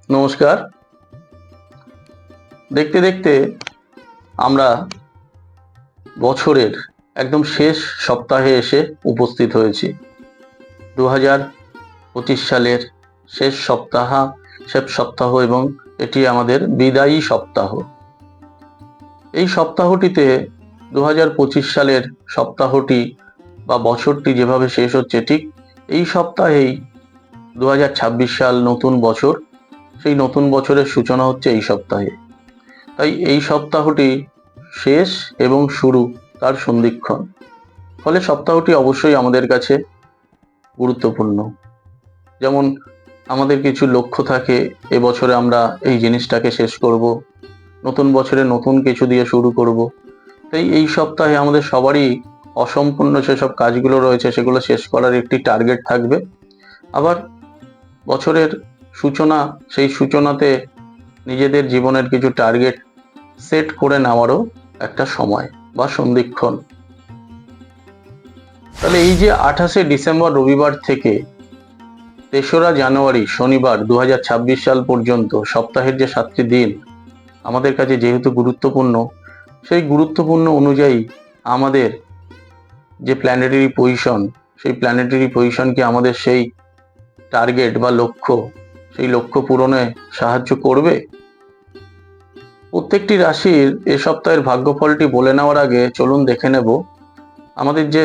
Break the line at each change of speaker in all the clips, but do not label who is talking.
নমস্কার। দেখতে দেখতে আমরা বছরের একদম শেষ সপ্তাহে এসে উপস্থিত হয়েছি। 2025 সালের শেষ সপ্তাহ এবং এটি আমাদের বিদায়ী সপ্তাহ। এই সপ্তাহটিতে 2025 সালের সপ্তাহটি বা বছরটি যেভাবে শেষ হচ্ছে, ঠিক এই সপ্তাহেই 2026 সাল নতুন বছর, সেই নতুন বছরের সূচনা হচ্ছে এই সপ্তাহে। তাই এই সপ্তাহটি শেষ এবং শুরু তার সন্ধিক্ষণ, ফলে সপ্তাহটি অবশ্যই আমাদের কাছে গুরুত্বপূর্ণ। যেমন আমাদের কিছু লক্ষ্য থাকে, এবছরে আমরা এই জিনিসটাকে শেষ করব, নতুন বছরে নতুন কিছু দিয়ে শুরু করব। তাই এই সপ্তাহে আমাদের সবারই অসম্পূর্ণ যেসব কাজগুলো রয়েছে সেগুলো শেষ করার একটি টার্গেট থাকবে। আবার বছরের সূচনা, সেই সূচনাতে নিজেদের জীবনের কিছু টার্গেট সেট করে নেওয়ারও একটা সময় বা সন্ধিক্ষণ। তাহলে এই যে 28শে ডিসেম্বর রবিবার থেকে 3রা জানুয়ারি শনিবার 2026 সাল পর্যন্ত সপ্তাহের যে 7টি দিন আমাদের কাছে যেহেতু গুরুত্বপূর্ণ, সেই গুরুত্বপূর্ণ অনুযায়ী আমাদের যে প্ল্যানেটারি পজিশন, সেই প্ল্যানেটারি পজিশনকে আমাদের সেই টার্গেট বা লক্ষ্য, সেই লক্ষ্য পূরণে সাহায্য করবে। প্রত্যেকটি রাশির এ সপ্তাহের ভাগ্যফলটি বলে নেওয়ার আগে চলুন দেখে নেব আমাদের যে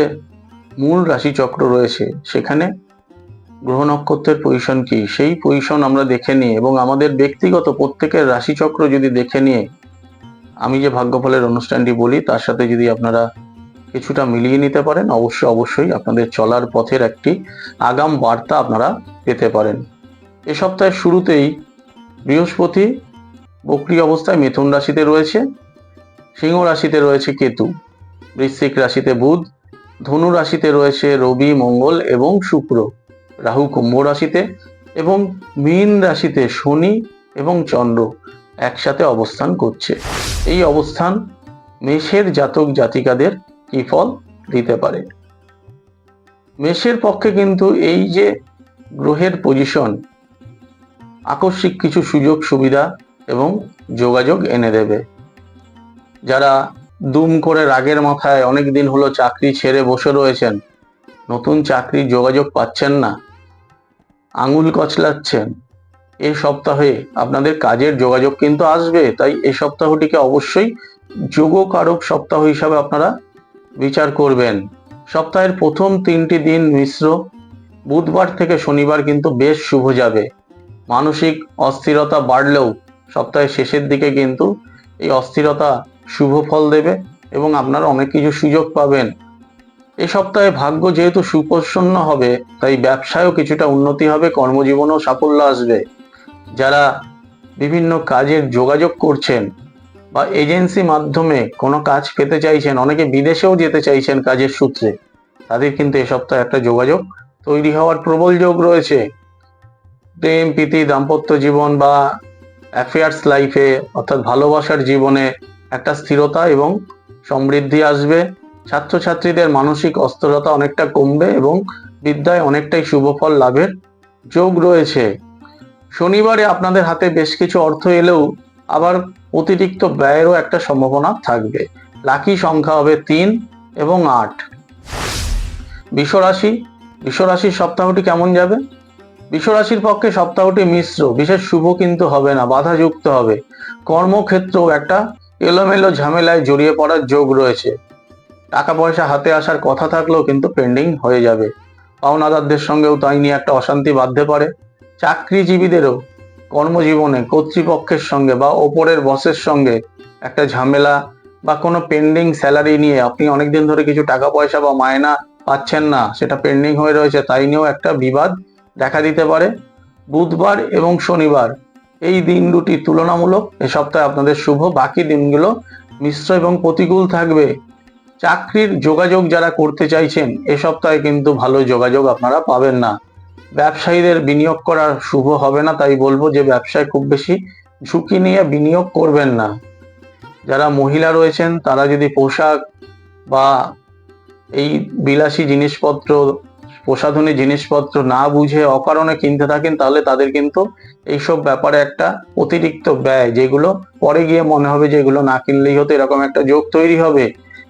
মূল রাশিচক্র রয়েছে সেখানে গ্রহ নক্ষত্রের পজিশন কি, সেই পজিশন আমরা দেখে নিয়ে এবং আমাদের ব্যক্তিগত প্রত্যেকের রাশিচক্র যদি দেখে নিয়ে আমি যে ভাগ্যফলের অনুষ্ঠানটি বলি তার সাথে যদি আপনারা কিছুটা মিলিয়ে নিতে পারেন, অবশ্যই আপনাদের চলার পথের একটি আগাম বার্তা আপনারা পেতে পারেন। এ সপ্তাহের শুরুতেই বৃহস্পতি বক্রী অবস্থায় মিথুন রাশিতে রয়েছে, সিংহ রাশিতে রয়েছে কেতু, বৃশ্চিক রাশিতে বুধ, ধনু রাশিতে রয়েছে রবি, মঙ্গল এবং শুক্র, রাহু কুম্ভ রাশিতে এবং মীন রাশিতে শনি এবং চন্দ্র একসাথে অবস্থান করছে। এই অবস্থান মেষের জাতক জাতিকাদের কি ফল দিতে পারে? মেষের পক্ষে কিন্তু এই যে গ্রহের পজিশন আকস্মিক কিছু সুযোগ সুবিধা এবং যোগাযোগ এনে দেবে। যারা দুম করে রাগের মাথায় অনেক দিন হলো চাকরি ছেড়ে বসে রয়েছেন, নতুন চাকরির যোগাযোগ পাচ্ছেন না, আঙুল কচলাচ্ছেন, এই সপ্তাহে আপনাদের কাজের যোগাযোগ কিন্তু আসবে। তাই এই সপ্তাহটিকে অবশ্যই যোগকারক সপ্তাহ হিসাবে আপনারা বিচার করবেন। সপ্তাহের প্রথম 3টি দিন মিশ্র, বুধবার থেকে শনিবার কিন্তু বেশ শুভ যাবে। মানসিক অস্থিরতা বাড়লেও সপ্তাহের শেষের দিকে কিন্তু এই অস্থিরতা শুভ ফল দেবে এবং আপনারা অনেক কিছু সুযোগ পাবেন। এই সপ্তাহে ভাগ্য যেহেতু সুপ্রসন্ন হবে, তাই ব্যবসায়ও কিছুটা উন্নতি হবে, কর্মজীবনেও সাফল্য আসবে। যারা বিভিন্ন কাজের যোগাযোগ করছেন বা এজেন্সি মাধ্যমে কোনো কাজ পেতে চাইছেন, অনেকে বিদেশেও যেতে চাইছেন কাজের সূত্রে, তাদের কিন্তু এ সপ্তাহে একটা যোগাযোগ তৈরি হওয়ার প্রবল যোগ রয়েছে। প্রেম প্রীতি দাম্পত্য জীবন বা অ্যাফেয়ার্স লাইফে অর্থাৎ ভালোবাসার জীবনে একটা স্থিরতা এবং সমৃদ্ধি আসবে। ছাত্রছাত্রীদের মানসিক অস্থিরতা অনেকটা কমবে এবং বিদ্যায় অনেকটাই শুভফল লাভের যোগ রয়েছে। শনিবারে আপনাদের হাতে বেশ কিছু অর্থ এলেও আবার অতিরিক্ত ব্যয়েরও একটা সম্ভাবনা থাকবে। লাকি সংখ্যা হবে 3 এবং 8। বিশ্বরাশির সপ্তাহটি কেমন যাবে? বিশ্বরাশির পক্ষে সপ্তাহটি মিশ্র, বিশেষ শুভ কিন্তু হবে না, বাধাযুক্ত হবে। কর্মক্ষেত্রেও একটা এলোমেলো ঝামেলায় জড়িয়ে পড়ার যোগ রয়েছে। টাকা পয়সা হাতে আসার কথা থাকলেও কিন্তু পেন্ডিং হয়ে যাবে। পাওনাদারদের সঙ্গেও তাই নিয়ে একটা অশান্তি বাঁধতে পারে। চাকরিজীবীদেরও কর্মজীবনে কর্তৃপক্ষের সঙ্গে বা ওপরের বসের সঙ্গে একটা ঝামেলা বা কোনো পেন্ডিং স্যালারি নিয়ে আপনি অনেকদিন ধরে কিছু টাকা পয়সা বা মায়না পাচ্ছেন না, সেটা পেন্ডিং হয়ে রয়েছে, তাই নিয়েও একটা বিবাদ দেখা দিতে পারে। বুধবার এবং শনিবার এই দিন দুটি তুলনামূলক এ সপ্তাহে আপনাদের শুভ, বাকি দিনগুলো মিশ্র এবং প্রতিকূল থাকবে। চাকরির যোগাযোগ যারা করতে চাইছেন এ সপ্তাহে কিন্তু ভালো যোগাযোগ আপনারা পাবেন না। ব্যবসায়ীদের বিনিয়োগ করা শুভ হবে না, তাই বলবো যে ব্যবসায় খুব বেশি ঝুঁকি নিয়ে বিনিয়োগ করবেন না। যারা মহিলা রয়েছেন তারা যদি পোশাক বা এই বিলাসী জিনিসপত্র প্রসাধনী জিনিসপত্র না বুঝে অকারণে কিনতে থাকেন, তাহলে তাদের কিন্তু এইসব ব্যাপারে একটা অতিরিক্ত ব্যয়, যেগুলো পরে গিয়ে মনে হবে যে এগুলো না কিনলেই হতো, এরকম একটা যোগ তৈরি হবে।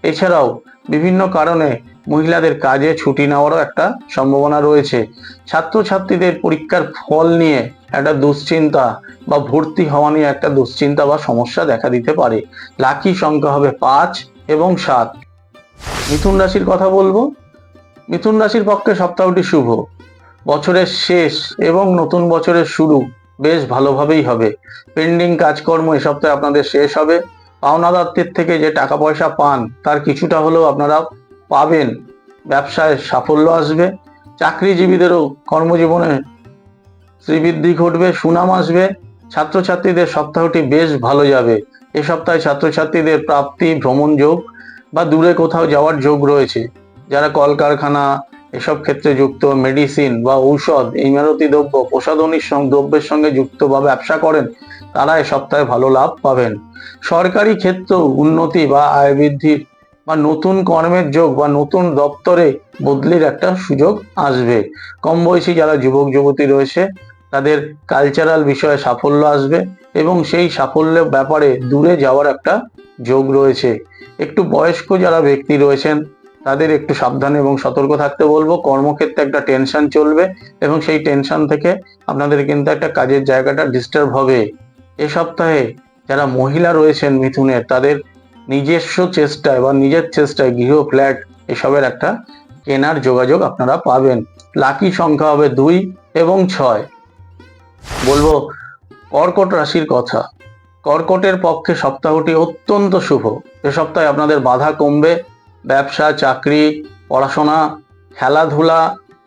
এছাড়াও বিভিন্ন কারণে মহিলাদের কাজে ছুটি নেওয়ারও একটা সম্ভাবনা রয়েছে। ছাত্রছাত্রীদের পরীক্ষার ফল নিয়ে একটা দুশ্চিন্তা বা ভর্তি হওয়া নিয়ে একটা দুশ্চিন্তা বা সমস্যা দেখা দিতে পারে। লাকি সংখ্যা হবে 5 এবং 7। মিথুন রাশির কথা বলবো। মিথুন রাশির পক্ষে সপ্তাহটি শুভ। বছরের শেষ এবং নতুন বছরের শুরু বেশ ভালোভাবেই হবে। পেন্ডিং কাজকর্ম এ সপ্তাহে আপনাদের শেষ হবে। পাওনাদারদের থেকে যে টাকা পয়সা পান তার কিছুটা হলেও আপনারা পাবেন। ব্যবসায় সাফল্য আসবে। চাকরিজীবীদেরও কর্মজীবনে শ্রীবৃদ্ধি ঘটবে, সুনাম আসবে। ছাত্রছাত্রীদের সপ্তাহটি বেশ ভালো যাবে। এ সপ্তাহে ছাত্রছাত্রীদের প্রাপ্তি, ভ্রমণ যোগ বা দূরে কোথাও যাওয়ার যোগ রয়েছে। যারা কলকারখানা এসব ক্ষেত্রে যুক্ত, মেডিসিন বা ঔষধ, ইমারতি দ্রব্য, প্রসাধনী দ্রব্যের সঙ্গে যুক্ত বা ব্যবসা করেন, তারা এ সপ্তাহে ভালো লাভ পাবেন। সরকারি ক্ষেত্র উন্নতি বা আয় বৃদ্ধির বা নতুন কর্মের যোগ বা নতুন দপ্তরে বদলির একটা সুযোগ আসবে। কম বয়সী যারা যুবক যুবতী রয়েছে তাদের কালচারাল বিষয়ে সাফল্য আসবে এবং সেই সাফল্যের ব্যাপারে দূরে যাওয়ার একটা যোগ রয়েছে। একটু বয়স্ক যারা ব্যক্তি রয়েছেন তাদের একটু সাবধান এবং সতর্ক থাকতে বলবো। কর্মক্ষেত্রে একটা টেনশন চলবে এবং সেই টেনশন থেকে আপনাদের কিন্তু একটা কাজের জায়গাটা ডিস্টার্ব হবে। এ সপ্তাহে যারা মহিলা রয়েছেন মিথুনের, তাদের নিজস্ব চেষ্টায় বা নিজের চেষ্টায় গৃহ, ফ্ল্যাট এসবের একটা কেনার যোগাযোগ আপনারা পাবেন। লাকি সংখ্যা হবে 2 এবং 6। বলবো কর্কট রাশির কথা। কর্কটের পক্ষে সপ্তাহটি অত্যন্ত শুভ। এ সপ্তাহে আপনাদের বাধা কমবে। ব্যবসা, চাকরি, পড়াশোনা, খেলাধুলা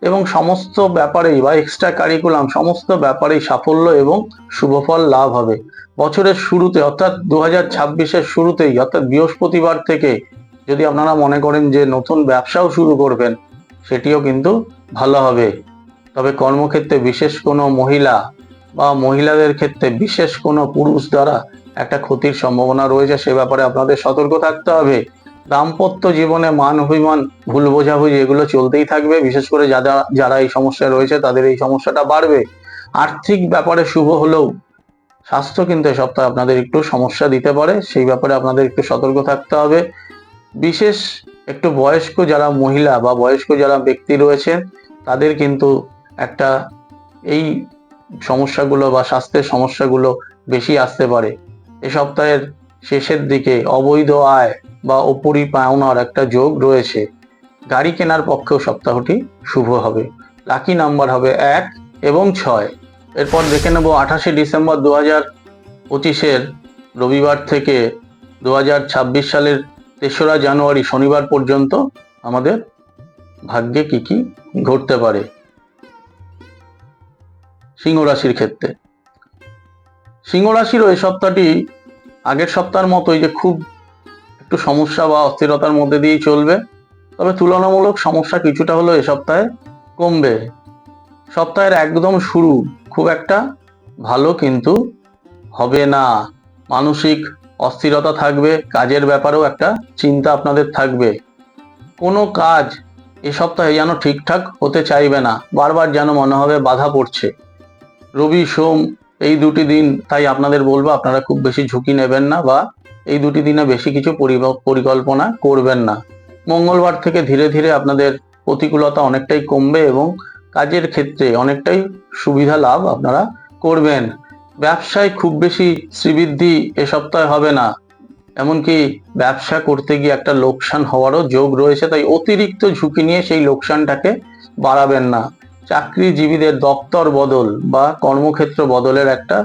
এবং সমস্ত ব্যাপারেই বা এক্সট্রা কারিকুলাম সমস্ত ব্যাপারেই সাফল্য এবং শুভফল লাভ হবে। বছরের শুরুতে অর্থাৎ 2026-এর শুরুতেই, অর্থাৎ বৃহস্পতিবার থেকে যদি আপনারা মনে করেন যে নতুন ব্যবসাও শুরু করবেন, সেটিও কিন্তু ভালো হবে। তবে কর্মক্ষেত্রে বিশেষ কোনো মহিলা বা মহিলাদের ক্ষেত্রে বিশেষ কোনো পুরুষ দ্বারা একটা ক্ষতির সম্ভাবনা রয়েছে, সে ব্যাপারে আপনাদের সতর্ক থাকতে হবে। দাম্পত্য জীবনে মান অভিমান, ভুল বোঝাবুঝি এগুলো চলতেই থাকবে। বিশেষ করে যারা এই সমস্যায় রয়েছে তাদের এই সমস্যাটা বাড়বে। আর্থিক ব্যাপারে শুভ হলেও স্বাস্থ্য কিন্তু এই সপ্তাহে আপনাদের একটু সমস্যা দিতে পারে, সেই ব্যাপারে আপনাদের একটু সতর্ক থাকতে হবে। বিশেষ একটু বয়স্ক যারা মহিলা বা বয়স্ক যারা ব্যক্তি রয়েছেন তাদের কিন্তু একটা এই সমস্যাগুলো বা স্বাস্থ্যের সমস্যাগুলো বেশি আসতে পারে। এ সপ্তাহের শেষের দিকে অবৈধ আয় বা পাওনার একটা যোগ রয়েছে। গাড়ি কেনার পক্ষেও সপ্তাহটি শুভ হবে। লাকি নাম্বার হবে 1 এবং 6। এরপর দেখে নেব 28শে ডিসেম্বর 2025-এর রবিবার থেকে 2026 সালের 3রা জানুয়ারি শনিবার পর্যন্ত আমাদের ভাগ্যে কি কি ঘটতে পারে। সিংহ রাশির ক্ষেত্রে, সিংহ রাশিরও এই সপ্তাহটি আগের সপ্তাহের মতোই যে খুব একটু সমস্যা বা অস্থিরতার মধ্যে দিয়েই চলবে। তবে তুলনামূলক সমস্যা কিছুটা হলেও এ সপ্তাহে কমবে। সপ্তাহের একদম শুরু খুব একটা ভালো কিন্তু হবে না। মানসিক অস্থিরতা থাকবে। কাজের ব্যাপারেও একটা চিন্তা আপনাদের থাকবে। কোনো কাজ এ সপ্তাহে যেন ঠিকঠাক হতে চাইবে না, বারবার যেন মনে হবে বাধা পড়ছে। রবি সোম এই দুটি দিন তাই আপনাদের বলবো আপনারা খুব বেশি ঝুঁকি নেবেন না বা এই দুটি দিনে বেশি কিছু পরিকল্পনা করবেন না। মঙ্গলবার থেকে ধীরে ধীরে আপনাদের প্রতিকূলতা অনেকটাই কমবে এবং কাজের ক্ষেত্রে অনেকটাই সুবিধা লাভ আপনারা করবেন। ব্যবসায় খুব বেশি শ্রীবৃদ্ধি এ সপ্তাহে হবে না, এমনকি ব্যবসা করতে গিয়ে একটা লোকসান হওয়ারও যোগ রয়েছে। তাই অতিরিক্ত ঝুঁকি নিয়ে সেই লোকসানটাকে বাড়াবেন না। চাকরিজীবীদের দপ্তর বদল বা কর্মক্ষেত্র বদলের একটা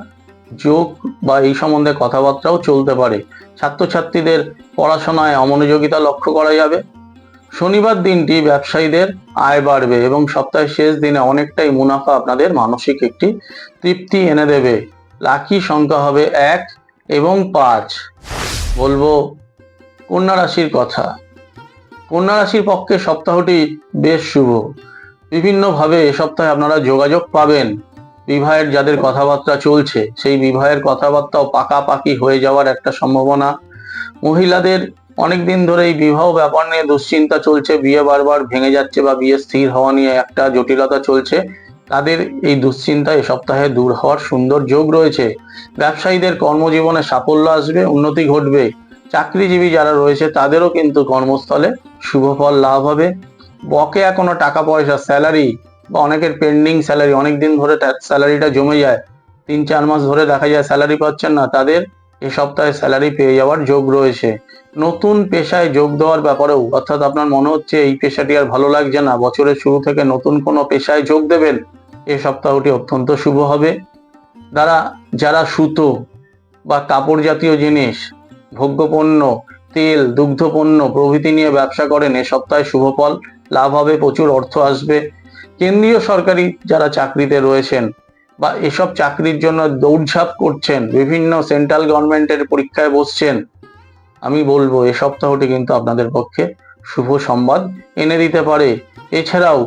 যোগ বা এই সম্বন্ধে কথাবার্তাও চলতে পারে। ছাত্রছাত্রীদের পড়াশোনায় অমনোযোগিতা লক্ষ্য করা যাবে। শনিবার দিনটি ব্যবসায়ীদের আয় বাড়বে এবং সপ্তাহের শেষ দিনে অনেকটাই মুনাফা আপনাদের মানসিক একটি তৃপ্তি এনে দেবে। লাকি সংখ্যা হবে 1 এবং 5। বলবো কন্যা রাশির কথা। কন্যা রাশির পক্ষে সপ্তাহটি বেশ শুভ। বিভিন্নভাবে এ সপ্তাহে আপনারা যোগাযোগ পাবেন। বিবাহের যাদের কথাবার্তা চলছে সেই বিবাহের কথাবার্তাও পাকাপাকি হয়ে যাওয়ার একটা সম্ভাবনা। মহিলাদের অনেক দিন ধরে এই বিবাহ ব্যাপার নিয়ে দুশ্চিন্তা চলছে, বিয়ে বারবার ভেঙে যাচ্ছে বা বিয়ে স্থির হওয়া নিয়ে একটা জটিলতা চলছে, তাদের এই দুশ্চিন্তা এ সপ্তাহে দূর হওয়ার সুন্দর যোগ রয়েছে। ব্যবসায়ীদের কর্মজীবনে সাফল্য আসবে, উন্নতি ঘটবে। চাকরিজীবী যারা রয়েছে তাদেরও কিন্তু কর্মস্থলে শুভ ফল লাভ হবে। বকেয়া কোনো টাকা পয়সা, স্যালারি বা অনেকের পেন্ডিং স্যালারি, অনেকদিন ধরে স্যালারিটা জমে যায়, 3-4 মাস ধরে দেখা যায় স্যালারি পাচ্ছেন না, তাদের এ সপ্তাহে স্যালারি পেয়ে যাওয়ার যোগ রয়েছে। নতুন পেশায় যোগ দেওয়ার ব্যাপারেও, অর্থাৎ আপনার মনে হচ্ছে এই পেশাটি আর ভালো লাগছে না, বছরের শুরু থেকে নতুন কোনো পেশায় যোগ দেবেন, এই সপ্তাহটি অত্যন্ত শুভ হবে। যারা সুতো বা কাপড় জাতীয় জিনিস, ভোগ্যপণ্য, তেল, দুগ্ধপণ্য প্রভৃতি নিয়ে ব্যবসা করেন, এ সপ্তাহে শুভ ফল লাভ হবে, প্রচুর অর্থ আসবে। কেন্দ্রীয় সরকারি যারা চাকরিতে রয়েছেন বা এসব চাকরির জন্য দৌড়ঝাঁপ করছেন, বিভিন্ন সেন্ট্রাল গভর্নমেন্টের পরীক্ষায় বসছেন, আমি বলবো এ সপ্তাহটি কিন্তু আপনাদের পক্ষে শুভ সংবাদ এনে দিতে পারে। এছাড়াও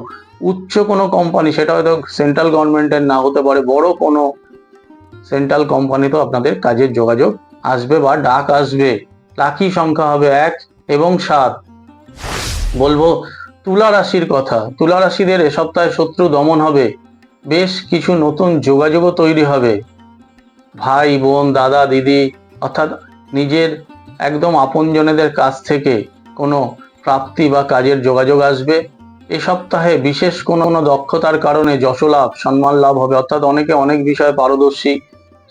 উচ্চ কোনো কোম্পানি, সেটা হয়তো সেন্ট্রাল গভর্নমেন্টের না হতে পারে, বড় কোনো সেন্ট্রাল কোম্পানিতেও আপনাদের কাজের যোগাযোগ আসবে বা ডাক আসবে। লাকি সংখ্যা হবে 1 এবং 7। বলবো তুলা রাশির কথা। তুলা রাশিদের এ সপ্তাহে শত্রু দমন হবে, বেশ কিছু নতুন যোগাযোগও তৈরি হবে। ভাই বোন, দাদা দিদি, অর্থাৎ নিজের একদম আপনজনেদের কাছ থেকে কোনো প্রাপ্তি বা কাজের যোগাযোগ আসবে। এ সপ্তাহে বিশেষ কোনো দক্ষতার কারণে যশলাভ, সম্মান লাভ হবে, অর্থাৎ অনেকে অনেক বিষয়ে পারদর্শী,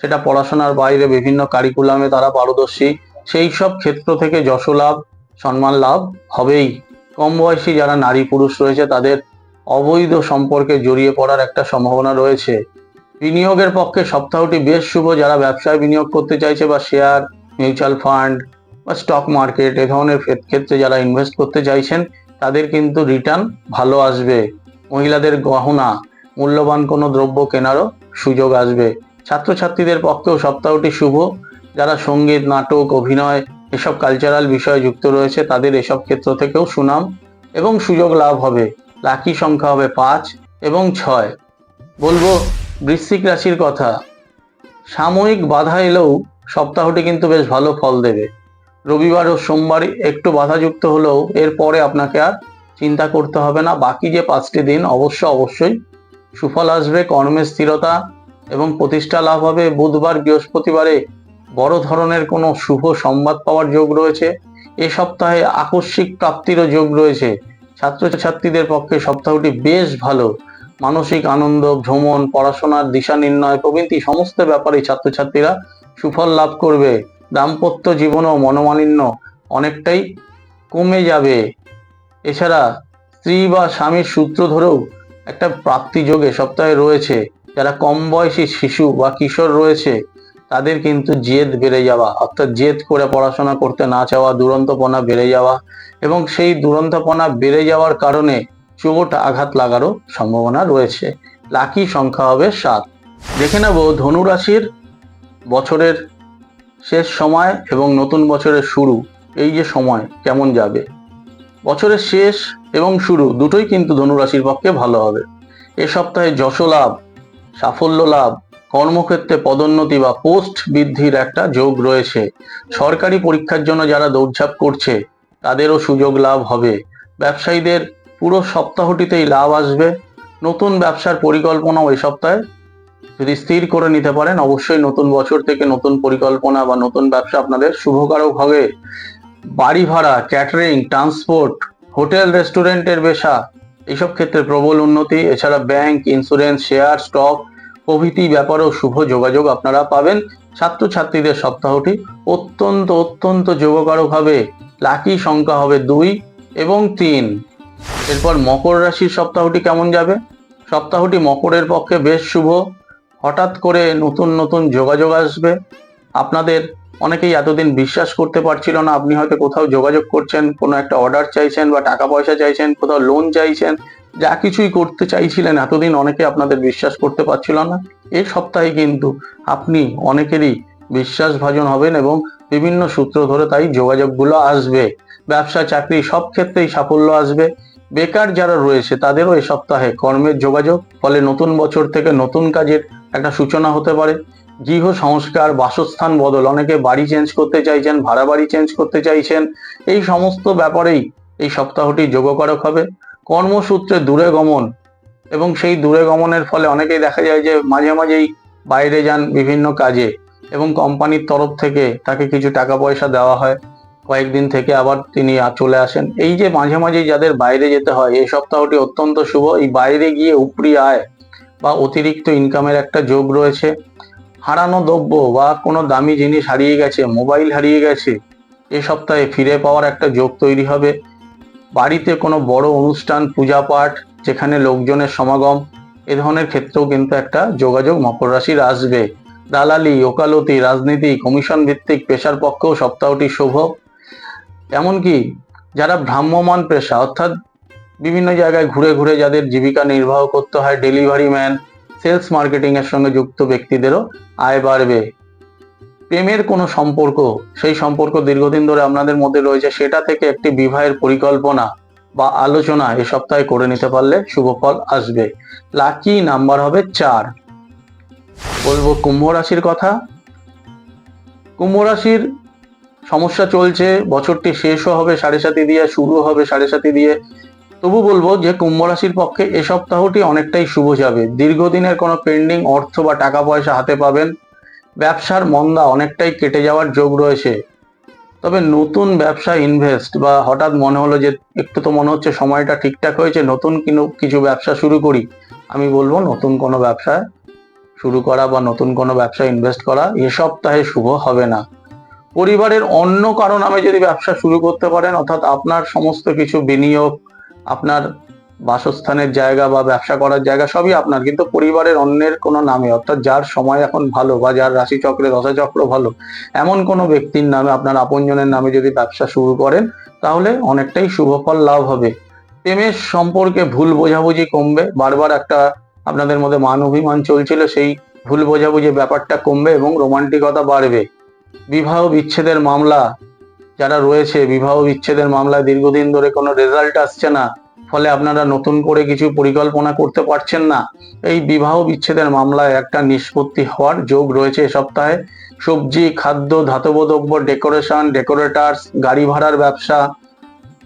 সেটা পড়াশোনার বাইরে বিভিন্ন কারিকুলামে তারা পারদর্শী, সেই সব ক্ষেত্র থেকে যশলাভ, সম্মান লাভ হবেই। কম বয়সী যারা নারী পুরুষ রয়েছে তাদের অবৈধ সম্পর্কে জড়িয়ে পড়ার একটা সম্ভাবনা রয়েছে। বিনিয়োগের পক্ষে সপ্তাহটি বেশ শুভ। যারা ব্যবসায় বিনিয়োগ করতে চাইছে বা শেয়ার, মিউচুয়াল ফান্ড বা স্টক মার্কেট এ ধরনের ক্ষেত্রে যারা ইনভেস্ট করতে চাইছেন, তাদের কিন্তু রিটার্ন ভালো আসবে। মহিলাদের গহনা, মূল্যবান কোনো দ্রব্য কেনারও সুযোগ আসবে। ছাত্রছাত্রীদের পক্ষেও সপ্তাহটি শুভ। যারা সঙ্গীত, নাটক, অভিনয় এসব কালচারাল বিষয়ে যুক্ত রয়েছে, তাদের এসব ক্ষেত্র থেকেও সুনাম এবং সুযোগ লাভ হবে। লাকি সংখ্যা হবে 5 এবং 6। বলবো বৃশ্চিক রাশির কথা। সাময়িক বাধা এলেও সপ্তাহটি কিন্তু বেশ ভালো ফল দেবে। রবিবার ও সোমবার একটু বাধাযুক্ত হলেও এরপরে আপনাকে আর চিন্তা করতে হবে না। বাকি যে 5টি দিন অবশ্যই সুফল আসবে। কর্মে স্থিরতা এবং প্রতিষ্ঠা লাভ হবে। বুধবার, বৃহস্পতিবারে বড় ধরনের কোনো শুভ সংবাদ পাওয়ার যোগ রয়েছে। এ সপ্তাহে আকস্মিক প্রাপ্তিরও যোগ রয়েছে। ছাত্রছাত্রীদের পক্ষে সপ্তাহটি বেশ ভালো। মানসিক আনন্দ, ভ্রমণ, পড়াশোনার দিশা নির্ণয় প্রভৃতি সমস্ত ব্যাপারে ছাত্রছাত্রীরা সুফল লাভ করবে। দাম্পত্য জীবনও মনোমালিন্য অনেকটাই কমে যাবে। এছাড়া স্ত্রী বা স্বামীর সূত্র ধরেও একটা প্রাপ্তি যোগ এ সপ্তাহে রয়েছে। যারা কম বয়সী শিশু বা কিশোর রয়েছে, তাদের কিন্তু জেদ বেড়ে যাওয়া, অর্থাৎ জেদ করে পড়াশোনা করতে না চাওয়া, দুরন্তপনা বেড়ে যাওয়া এবং সেই দুরন্তপনা বেড়ে যাওয়ার কারণে চোট আঘাত লাগারও সম্ভাবনা রয়েছে। লাকি সংখ্যা হবে 7। দেখে নেব ধনু রাশির বছরের শেষ সময় এবং নতুন বছরের শুরু, এই যে সময় কেমন যাবে। বছরের শেষ এবং শুরু দুটোই কিন্তু ধনু রাশির পক্ষে ভালো হবে। এ সপ্তাহে যশ লাভ, সাফল্য লাভ, কর্মক্ষেত্রে পদোন্নতি বা পোস্ট বৃদ্ধির একটা যোগ রয়েছে। সরকারি পরীক্ষার জন্য যারা দৌড়ঝাঁপ করছে, তাদেরও সুযোগ লাভ হবে। ব্যবসায়ীদের পুরো সপ্তাহটিতেই লাভ আসবে। নতুন ব্যবসার পরিকল্পনাও এই সপ্তাহে যদি স্থির করে নিতে পারেন, অবশ্যই নতুন বছর থেকে নতুন পরিকল্পনা বা নতুন ব্যবসা আপনাদের শুভকারক হবে। বাড়ি ভাড়া, ক্যাটারিং, ট্রান্সপোর্ট, হোটেল, রেস্টুরেন্টের পেশা, এইসব ক্ষেত্রে প্রবল উন্নতি। এছাড়া ব্যাংক, ইন্স্যুরেন্স, শেয়ার, স্টক প্রভৃতি ব্যাপারেও শুভ যোগাযোগ আপনারা পাবেন। ছাত্রছাত্রীদের সপ্তাহটি অত্যন্ত যোগকারক হবে। লাকি সংখ্যা হবে 2 এবং 3। এরপর মকর রাশির সপ্তাহটি কেমন যাবে। সপ্তাহটি মকরের পক্ষে বেশ শুভ। হঠাৎ করে নতুন যোগাযোগ আসবে। আপনাদের অনেকেই এতদিন বিশ্বাস করতে পারছিল না, আপনি হয়তো কোথাও যোগাযোগ করছেন, কোনো একটা অর্ডার চাইছেন বা টাকা পয়সা চাইছেন, কোথাও লোন চাইছেন, যা কিছুই করতে চাইছিলেন এতদিন অনেকে আপনাদের বিশ্বাস করতে পারছিল না। এই সপ্তাহে কিন্তু আপনি অনেকেরই বিশ্বাসভাজন হবেন এবং বিভিন্ন সূত্র ধরে তাই যোগাযোগগুলো আসবে। ব্যবসা, চাকরি সব ক্ষেত্রেই সাফল্য আসবে। বেকার যারা রয়েছে তাদেরও এই সপ্তাহে কর্মের যোগাযোগ, ফলে নতুন বছর থেকে নতুন কাজের একটা সূচনা হতে পারে। গৃহ সংস্কার, বাসস্থান বদল, অনেকে বাড়ি চেঞ্জ করতে চাইছেন, ভাড়া বাড়ি চেঞ্জ করতে চাইছেন, এই সমস্ত ব্যাপারেই এই সপ্তাহটি যোগকারক হবে। কর্মসূত্রে দূরে গমন, এবং সেই দূরে গমনের ফলে অনেকেই দেখা যায় যে মাঝে মাঝেই বাইরে যান বিভিন্ন কাজে, এবং কোম্পানির তরফ থেকে তাকে কিছু টাকা পয়সা দেওয়া হয়, কয়েকদিন থেকে আবার তিনি চলে আসেন। এই যে মাঝে মাঝেই যাদের বাইরে যেতে হয়, এই সপ্তাহটি অত্যন্ত শুভ। এই বাইরে গিয়ে উপরি আয় বা অতিরিক্ত ইনকামের একটা যোগ রয়েছে। হারানো দ্রব্য বা কোনো দামি জিনিস হারিয়ে গেছে, মোবাইল হারিয়ে গেছে, এ সপ্তাহে ফিরে পাওয়ার একটা যোগ তৈরি হবে। বাড়িতে কোনো বড় অনুষ্ঠান, পূজা পাঠ, যেখানে লোকজনের সমাগম, এ ধরনের ক্ষেত্রেও কিন্তু একটা যোগাযোগ মকর রাশির আসবে। দালালি, ওকালতি, রাজনীতি, কমিশন ভিত্তিক পেশার পক্ষেও সপ্তাহটি শুভ। এমনকি যারা ভ্রাম্যমান পেশা, অর্থাৎ বিভিন্ন জায়গায় ঘুরে ঘুরে যাদের জীবিকা নির্বাহ করতে হয়, ডেলিভারি ম্যান, সেলস মার্কেটিং এর সঙ্গে যুক্ত ব্যক্তিদেরও আয় বাড়বে। প্রেমের কোনো সম্পর্ক, সেই সম্পর্ক দীর্ঘদিন ধরে আপনাদের মধ্যে রয়েছে, সেটা থেকে একটি বিবাহের পরিকল্পনা বা আলোচনা এ সপ্তাহে করে নিতে পারলে শুভ ফল আসবে। লাকি নাম্বার হবে 4। বলবো কুম্ভ রাশির কথা। কুম্ভ রাশির সমস্যা চলছে, বছরটি শেষও হবে 7.5 দিয়ে, শুরু হবে 7.5 দিয়ে। তবু বলবো যে কুম্ভ রাশির পক্ষে এ সপ্তাহটি অনেকটাই শুভ যাবে। দীর্ঘদিনের কোনো পেন্ডিং অর্থ বা টাকা পয়সা হাতে পাবেন। ব্যবসার মন্দা অনেকটাই কেটে যাওয়ার যোগ রয়েছে। তবে নতুন ব্যবসা ইনভেস্ট বা হঠাৎ মনে হলো যে একটু তো মনে হচ্ছে সময়টা ঠিকঠাক হয়েছে, নতুন কিছু ব্যবসা শুরু করি, আমি বলবো নতুন কোনো ব্যবসা শুরু করা বা নতুন কোনো ব্যবসা ইনভেস্ট করা এ সপ্তাহে শুভ হবে না। পরিবারের অন্য কারো নামে যদি ব্যবসা শুরু করতে পারেন, অর্থাৎ আপনার সমস্ত কিছু বিনিয়োগ, আপনার বাসস্থানের জায়গা বা ব্যবসা করার জায়গা সবই আপনার, কিন্তু পরিবারের অন্যের কোনো নামে, অর্থাৎ যার সময় এখন ভালো বা যার রাশিচক্রে দশাচক্র ভালো, এমন কোনো ব্যক্তির নামে, আপনার আপনজনের নামে যদি ব্যবসা শুরু করেন, তাহলে অনেকটাই শুভ ফল লাভ হবে। প্রেমের সম্পর্কে ভুল বোঝাবুঝি কমবে। বারবার একটা আপনাদের মধ্যে মান অভিমান চলছিল, সেই ভুল বোঝাবুঝি ব্যাপারটা কমবে এবং রোমান্টিকতা বাড়বে। বিবাহ বিচ্ছেদের মামলা যারা রয়েছে, বিবাহ বিচ্ছেদের মামলায় দীর্ঘদিন ধরে কোনো রেজাল্ট আসছে না, ফলে আপনারা নতুন করে কিছু পরিকল্পনা করতে পারছেন না, এই বিবাহ বিচ্ছেদের মামলায় একটা নিষ্পত্তি হওয়ার যোগ রয়েছে এ সপ্তাহে। সবজি, খাদ্য, ধাতব দ্রব্য, ডেকোরেশন, ডেকোরেটার্স, গাড়ি ভাড়ার ব্যবসা,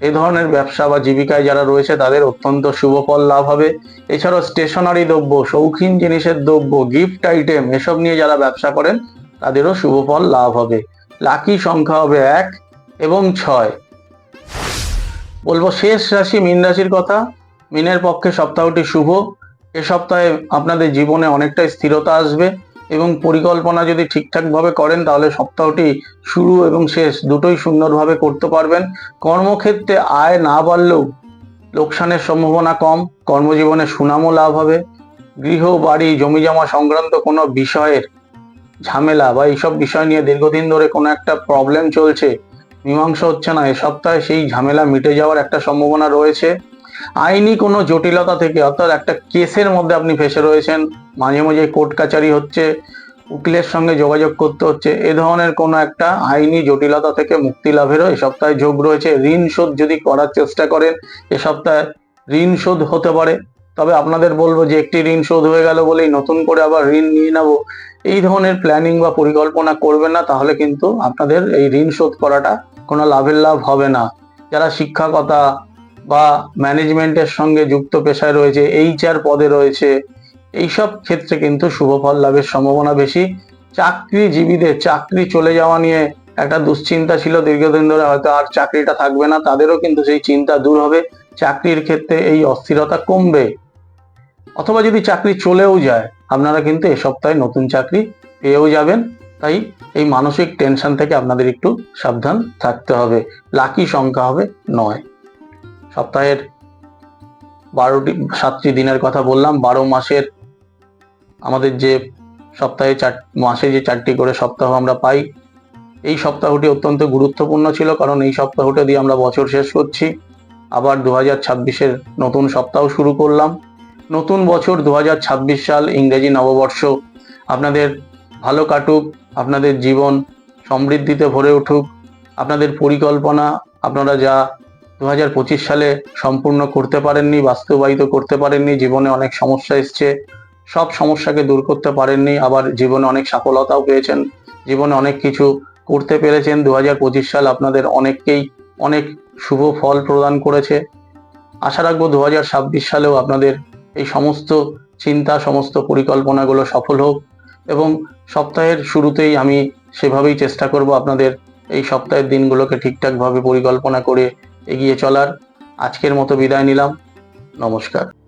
এই ধরনের ব্যবসা বা জীবিকায় যারা রয়েছে তাদের অত্যন্ত শুভ ফল লাভ হবে। এছাড়াও স্টেশনারি দ্রব্য, শৌখিন জিনিসের দ্রব্য, গিফট আইটেম, এসব নিয়ে যারা ব্যবসা করেন তাদেরও শুভ ফল লাভ হবে। লাকি সংখ্যা হবে 1 এবং 6। বলবো শেষ রাশি মীন রাশির কথা। মীনের পক্ষে সপ্তাহটি শুভ। এ সপ্তাহে আপনাদের জীবনে অনেকটাই স্থিরতা আসবে, এবং পরিকল্পনা যদি ঠিকঠাকভাবে করেন তাহলে সপ্তাহটি শুরু এবং শেষ দুটোই সুন্দরভাবে করতে পারবেন। কর্মক্ষেত্রে আয় না বাড়লেও লোকসানের সম্ভাবনা কম, কর্মজীবনে সুনামও লাভ হবে। গৃহ, বাড়ি, জমিজমা সংক্রান্ত কোনো বিষয়ের ঝামেলা বা এইসব বিষয় নিয়ে দীর্ঘদিন ধরে কোনো একটা প্রবলেম চলছে, মীমাংসা হচ্ছে না, এ সপ্তাহে সেই ঝামেলা মিটে যাওয়ার একটা সম্ভাবনা রয়েছে। আইনি কোনো জটিলতা থেকে, অর্থাৎ একটা কেসের মধ্যে আপনি ফেসে রয়েছেন, মাঝে মাঝে কোর্ট কাচারি হচ্ছে, উকিলের সঙ্গে যোগাযোগ করতে হচ্ছে, এ ধরনের কোনো একটা আইনি জটিলতা থেকে মুক্তি লাভেরও এ সপ্তাহে যোগ রয়েছে। ঋণ শোধ যদি করার চেষ্টা করেন, এ সপ্তাহে ঋণ শোধ হতে পারে। তবে আপনাদের বলবো যে একটি ঋণ শোধ হয়ে গেল বলেই নতুন করে আবার ঋণ নিয়ে নেব, এই ধরনের প্ল্যানিং বা পরিকল্পনা করবেন না, তাহলে কিন্তু আপনাদের এই ঋণ শোধ করাটা কোনো লাভের লাভ হবে না। যারা শিক্ষকতা বা ম্যানেজমেন্টের সঙ্গে যুক্ত পেশায় রয়েছে, HR পদে রয়েছে, এইসব ক্ষেত্রে কিন্তু শুভ ফল লাভের সম্ভাবনা বেশি। চাকরিজীবীদের চাকরি চলে যাওয়া নিয়ে একটা দুশ্চিন্তা ছিল দীর্ঘদিন ধরে, হয়তো আর চাকরিটা থাকবে না, তাদেরও কিন্তু সেই চিন্তা দূর হবে। চাকরির ক্ষেত্রে এই অস্থিরতা কমবে, অথবা যদি চাকরি চলেও যায় আপনারা কিন্তু এ সপ্তাহে নতুন চাকরি পেয়েও যাবেন। তাই এই মানসিক টেনশন থেকে আপনাদের একটু সাবধান থাকতে হবে। লাকি সংখ্যা হবে 9। সপ্তাহের 7টি দিনের কথা বললাম। 12 মাসের আমাদের যে সপ্তাহে মাসে যে 4টি করে সপ্তাহ আমরা পাই, এই সপ্তাহটি অত্যন্ত গুরুত্বপূর্ণ ছিল, কারণ এই সপ্তাহটা দিয়ে আমরা বছর শেষ করছি। আবার 2026-এর নতুন সপ্তাহ শুরু করলাম। নতুন বছর 2026 সাল, ইংরেজি নববর্ষ আপনাদের ভালো কাটুক, আপনাদের জীবন সমৃদ্ধিতে ভরে উঠুক। আপনাদের পরিকল্পনা আপনারা যা 2025 সালে সম্পূর্ণ করতে পারেননি, বাস্তবায়িত করতে পারেননি, জীবনে অনেক সমস্যা এসছে, সব সমস্যাকে দূর করতে পারেননি, আবার জীবনে অনেক সফলতাও পেয়েছেন, জীবনে অনেক কিছু করতে পেরেছেন। 2025 সাল আপনাদের অনেককেই অনেক শুভ ফল প্রদান করেছে। আশা রাখবো 2026 সালেও আপনাদের এই সমস্ত চিন্তা, সমস্ত পরিকল্পনাগুলো সফল হোক, এবং সপ্তাহের শুরুতেই আমি সেভাবেই চেষ্টা করব আপনাদের এই সপ্তাহের দিনগুলোকে ঠিকঠাকভাবে পরিকল্পনা করে এগিয়ে চলার। আজকের মতো বিদায় নিলাম। নমস্কার।